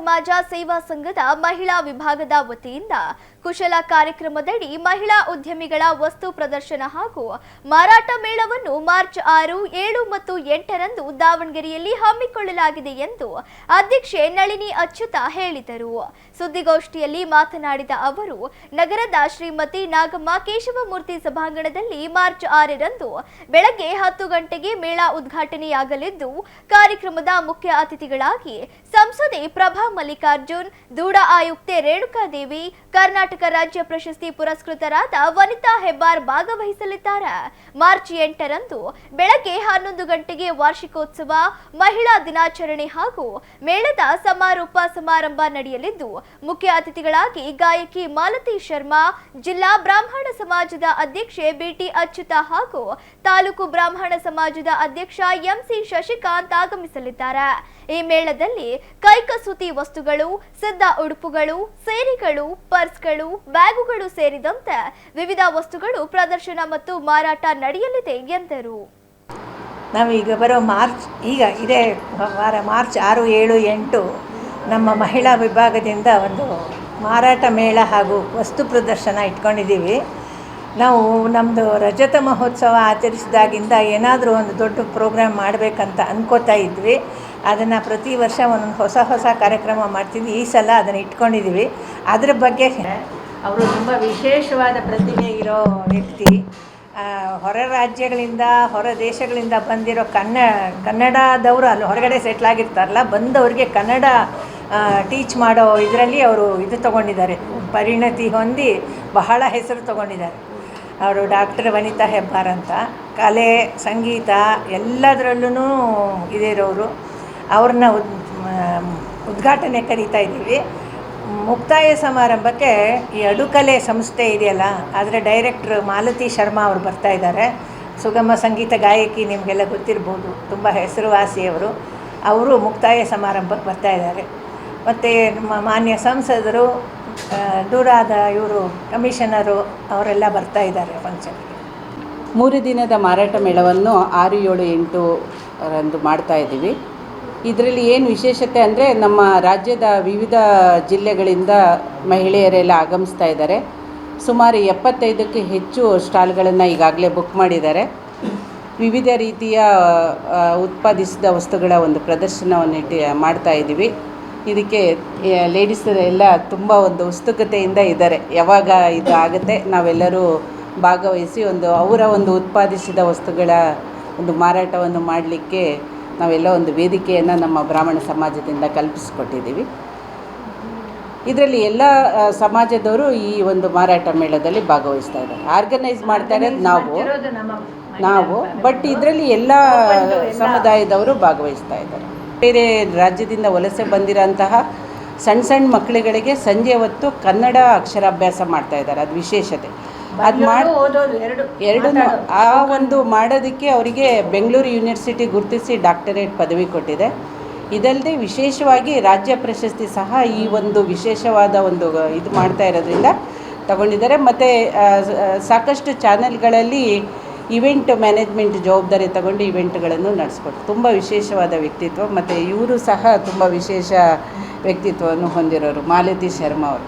ಸಮಾಜ ಸೇವಾ ಸಂಘದ ಮಹಿಳಾ ವಿಭಾಗದ ವತಿಯಿಂದ ಕುಶಲ ಕಾರ್ಯಕ್ರಮದಡಿ ಮಹಿಳಾ ಉದ್ಯಮಿಗಳ ವಸ್ತು ಪ್ರದರ್ಶನ ಹಾಗೂ ಮಾರಾಟ ಮೇಳವನ್ನು ಮಾರ್ಚ್ 6, 7 ಮತ್ತು 8ರಂದು ದಾವಣಗೆರೆಯಲ್ಲಿ ಹಮ್ಮಿಕೊಳ್ಳಲಾಗಿದೆ ಎಂದು ಅಧ್ಯಕ್ಷೆ ನಳಿನಿ ಅಚ್ಯುತ ಹೇಳಿದರು. ಸುದ್ದಿಗೋಷ್ಠಿಯಲ್ಲಿ ಮಾತನಾಡಿದ ಅವರು, ನಗರದ ಶ್ರೀಮತಿ ನಾಗಮ್ಮ ಕೇಶವಮೂರ್ತಿ ಸಭಾಂಗಣದಲ್ಲಿ ಮಾರ್ಚ್ 6ರಂದು ಬೆಳಗ್ಗೆ 10 ಗಂಟೆಗೆ ಮೇಳ ಉದ್ಘಾಟನೆಯಾಗಲಿದ್ದು, ಕಾರ್ಯಕ್ರಮದ ಮುಖ್ಯ ಅತಿಥಿಗಳಾಗಿ ಸಂಸದೆ ಪ್ರಭಾ ಮಲ್ಲಿಕಾರ್ಜುನ್, ದೂಡ ಆಯುಕ್ತೆ ರೇಣುಕಾದೇವಿ, ಕರ್ನಾಟಕ ರಾಜ್ಯ ಪ್ರಶಸ್ತಿ ಪುರಸ್ಕೃತರಾದ ವನಿತಾ ಹೆಬ್ಬಾರ್ ಭಾಗವಹಿಸಲಿದ್ದಾರೆ. ಮಾರ್ಚ್ 8ರಂದು ಬೆಳಗ್ಗೆ 11 ಗಂಟೆಗೆ ವಾರ್ಷಿಕೋತ್ಸವ, ಮಹಿಳಾ ದಿನಾಚರಣೆ ಹಾಗೂ ಮೇಳದ ಸಮಾರೋಪ ಸಮಾರಂಭ ನಡೆಯಲಿದ್ದು, ಮುಖ್ಯ ಅತಿಥಿಗಳಾಗಿ ಗಾಯಕಿ ಮಾಲತಿ ಶರ್ಮಾ, ಜಿಲ್ಲಾ ಬ್ರಾಹ್ಮಣ ಸಮಾಜದ ಅಧ್ಯಕ್ಷೆ ಬಿಟಿ ಅಚ್ಯುತ ಹಾಗೂ ತಾಲೂಕು ಬ್ರಾಹ್ಮಣ ಸಮಾಜದ ಅಧ್ಯಕ್ಷ ಎಂಸಿ ಶಶಿಕಾಂತ್ ಆಗಮಿಸಲಿದ್ದಾರೆ. ಈ ಮೇಳದಲ್ಲಿ ಕೈಕಸೂತಿ ವಸ್ತುಗಳು, ಸಿದ್ಧ ಉಡುಪುಗಳು, ಸೇರಿಗಳು, ಪರ್ಸ್ಗಳು, ಬ್ಯಾಗುಗಳು ಸೇರಿದಂತೆ ವಿವಿಧ ವಸ್ತುಗಳು ಪ್ರದರ್ಶನ ಮತ್ತು ಮಾರಾಟ ನಡೆಯಲಿದೆ ಎಂದರು. ನಾವೀಗ ಬರೋ ಇದೇ ವಾರ ಮಾರ್ಚ್ 6, 7, 8 ನಮ್ಮ ಮಹಿಳಾ ವಿಭಾಗದಿಂದ ಒಂದು ಮಾರಾಟ ಮೇಳ ಹಾಗೂ ವಸ್ತು ಪ್ರದರ್ಶನ ಇಟ್ಕೊಂಡಿದ್ದೀವಿ. ನಾವು ನಮ್ಮದು ರಜತ ಮಹೋತ್ಸವ ಆಚರಿಸಿದಾಗಿಂದ ಏನಾದರೂ ಒಂದು ದೊಡ್ಡ ಪ್ರೋಗ್ರಾಮ್ ಮಾಡಬೇಕಂತ ಅಂದ್ಕೋತಾ ಇದ್ವಿ. ಅದನ್ನು ಪ್ರತಿ ವರ್ಷ ಒಂದೊಂದು ಹೊಸ ಕಾರ್ಯಕ್ರಮ ಮಾಡ್ತಿದ್ವಿ. ಈ ಸಲ ಅದನ್ನು ಇಟ್ಕೊಂಡಿದ್ದೀವಿ. ಅದರ ಬಗ್ಗೆ ಅವರು ತುಂಬ ವಿಶೇಷವಾದ ಪ್ರತಿಭೆ ಇರೋ ವ್ಯಕ್ತಿ. ಹೊರ ರಾಜ್ಯಗಳಿಂದ, ಹೊರ ದೇಶಗಳಿಂದ ಬಂದಿರೋ ಕನ್ನಡದವರು ಅಲ್ಲಿ ಹೊರಗಡೆ ಸೆಟ್ಲಾಗಿರ್ತಾರಲ್ಲ, ಬಂದವರಿಗೆ ಕನ್ನಡ ಟೀಚ್ ಮಾಡೋ ಇದರಲ್ಲಿ ಅವರು ತೊಗೊಂಡಿದ್ದಾರೆ, ಪರಿಣತಿ ಹೊಂದಿ ಬಹಳ ಹೆಸರು ತೊಗೊಂಡಿದ್ದಾರೆ. ಅವರು ಡಾಕ್ಟರ್ ವನಿತಾ ಹೆಬ್ಬಾರ್ ಅಂತ. ಕಲೆ, ಸಂಗೀತ ಎಲ್ಲದರಲ್ಲೂ ಇದಿರೋರು. ಅವ್ರನ್ನ ಉದ್ಘಾಟನೆ ಕರೀತಾ ಇದ್ದೀವಿ. ಮುಕ್ತಾಯ ಸಮಾರಂಭಕ್ಕೆ ಈ ಅಡುಕಲೆ ಸಂಸ್ಥೆ ಇದೆಯಲ್ಲ, ಅದರ ಡೈರೆಕ್ಟ್ರ್ ಮಾಲತಿ ಶರ್ಮಾ ಅವರು ಬರ್ತಾ ಇದ್ದಾರೆ. ಸುಗಮ ಸಂಗೀತ ಗಾಯಕಿ, ನಿಮಗೆಲ್ಲ ಗೊತ್ತಿರ್ಬೋದು, ತುಂಬ ಹೆಸರುವಾಸಿಯವರು. ಅವರು ಮುಕ್ತಾಯ ಸಮಾರಂಭಕ್ಕೆ ಬರ್ತಾ ಇದ್ದಾರೆ. ಮತ್ತು ನಮ್ಮ ಮಾನ್ಯ ಸಂಸದರು, ದೂರಾದ ಇವರು ಕಮಿಷನರು ಅವರೆಲ್ಲ ಬರ್ತಾ ಇದ್ದಾರೆ ಫಂಕ್ಷನ್ಗೆ. 3 ದಿನದ ಮಾರಾಟ ಮೇಳವನ್ನು 6, 7, 8ರಂದು ಮಾಡ್ತಾ ಇದ್ದೀವಿ. ಇದರಲ್ಲಿ ಏನು ವಿಶೇಷತೆ ಅಂದರೆ, ನಮ್ಮ ರಾಜ್ಯದ ವಿವಿಧ ಜಿಲ್ಲೆಗಳಿಂದ ಮಹಿಳೆಯರೆಲ್ಲ ಆಗಮಿಸ್ತಾ ಇದ್ದಾರೆ. ಸುಮಾರು 75ಕ್ಕೂ ಹೆಚ್ಚು ಸ್ಟಾಲ್ಗಳನ್ನು ಈಗಾಗಲೇ ಬುಕ್ ಮಾಡಿದ್ದಾರೆ. ವಿವಿಧ ರೀತಿಯ ಉತ್ಪಾದಿಸಿದ ವಸ್ತುಗಳ ಒಂದು ಪ್ರದರ್ಶನವನ್ನು ಮಾಡ್ತಾ ಇದ್ದೀವಿ. ಇದಕ್ಕೆ ಲೇಡೀಸ್ ಎಲ್ಲ ತುಂಬ ಒಂದು ಉತ್ಸುಕತೆಯಿಂದ ಇದ್ದಾರೆ. ಯಾವಾಗ ಇದು ಆಗುತ್ತೆ ನಾವೆಲ್ಲರೂ ಭಾಗವಹಿಸಿ ಅವರ ಒಂದು ಉತ್ಪಾದಿಸಿದ ವಸ್ತುಗಳ ಒಂದು ಮಾರಾಟವನ್ನು ಮಾಡಲಿಕ್ಕೆ ನಾವೆಲ್ಲ ಒಂದು ವೇದಿಕೆಯನ್ನು ನಮ್ಮ ಬ್ರಾಹ್ಮಣ ಸಮಾಜದಿಂದ ಕಲ್ಪಿಸಿಕೊಟ್ಟಿದ್ದೀವಿ. ಇದರಲ್ಲಿ ಎಲ್ಲ ಸಮಾಜದವರು ಈ ಒಂದು ಮಾರಾಟ ಮೇಳದಲ್ಲಿ ಭಾಗವಹಿಸ್ತಾ ಇದ್ದಾರೆ. ಆರ್ಗನೈಸ್ ಮಾಡ್ತಾ ಇರೋದು ನಾವು ಬಟ್ ಇದರಲ್ಲಿ ಎಲ್ಲ ಸಮುದಾಯದವರು ಭಾಗವಹಿಸ್ತಾ ಇದ್ದಾರೆ. ಬೇರೆ ರಾಜ್ಯದಿಂದ ವಲಸೆ ಬಂದಿರೋಂತಹ ಸಣ್ಣ ಮಕ್ಕಳುಗಳಿಗೆ ಸಂಜೆ ಹೊತ್ತು ಕನ್ನಡ ಅಕ್ಷರಾಭ್ಯಾಸ ಮಾಡ್ತಾ ಇದ್ದಾರೆ. ಅದು ವಿಶೇಷತೆ. ಅದು ಎರಡೂ ಆ ಒಂದು ಮಾಡೋದಕ್ಕೆ ಅವರಿಗೆ ಬೆಂಗಳೂರು ಯೂನಿವರ್ಸಿಟಿ ಗುರುತಿಸಿ ಡಾಕ್ಟರೇಟ್ ಪದವಿ ಕೊಟ್ಟಿದೆ. ಇದಲ್ಲದೆ ವಿಶೇಷವಾಗಿ ರಾಜ್ಯ ಪ್ರಶಸ್ತಿ ಸಹ ಈ ಒಂದು ವಿಶೇಷವಾದ ಒಂದು ಇದು ಮಾಡ್ತಾ ಇರೋದ್ರಿಂದ ತಗೊಂಡಿದ್ದಾರೆ. ಮತ್ತು ಸಾಕಷ್ಟು ಚಾನೆಲ್ಗಳಲ್ಲಿ ಇವೆಂಟ್ ಮ್ಯಾನೇಜ್ಮೆಂಟ್ ಜವಾಬ್ದಾರಿ ತಗೊಂಡು ಇವೆಂಟ್ಗಳನ್ನು ನಡೆಸ್ಕೊಟ್ಟು ತುಂಬ ವಿಶೇಷವಾದ ವ್ಯಕ್ತಿತ್ವ. ಮತ್ತು ಇವರು ಸಹ ತುಂಬ ವಿಶೇಷ ವ್ಯಕ್ತಿತ್ವವನ್ನು ಹೊಂದಿರೋರು ಮಾಲತಿ ಶರ್ಮಾ ಅವರು.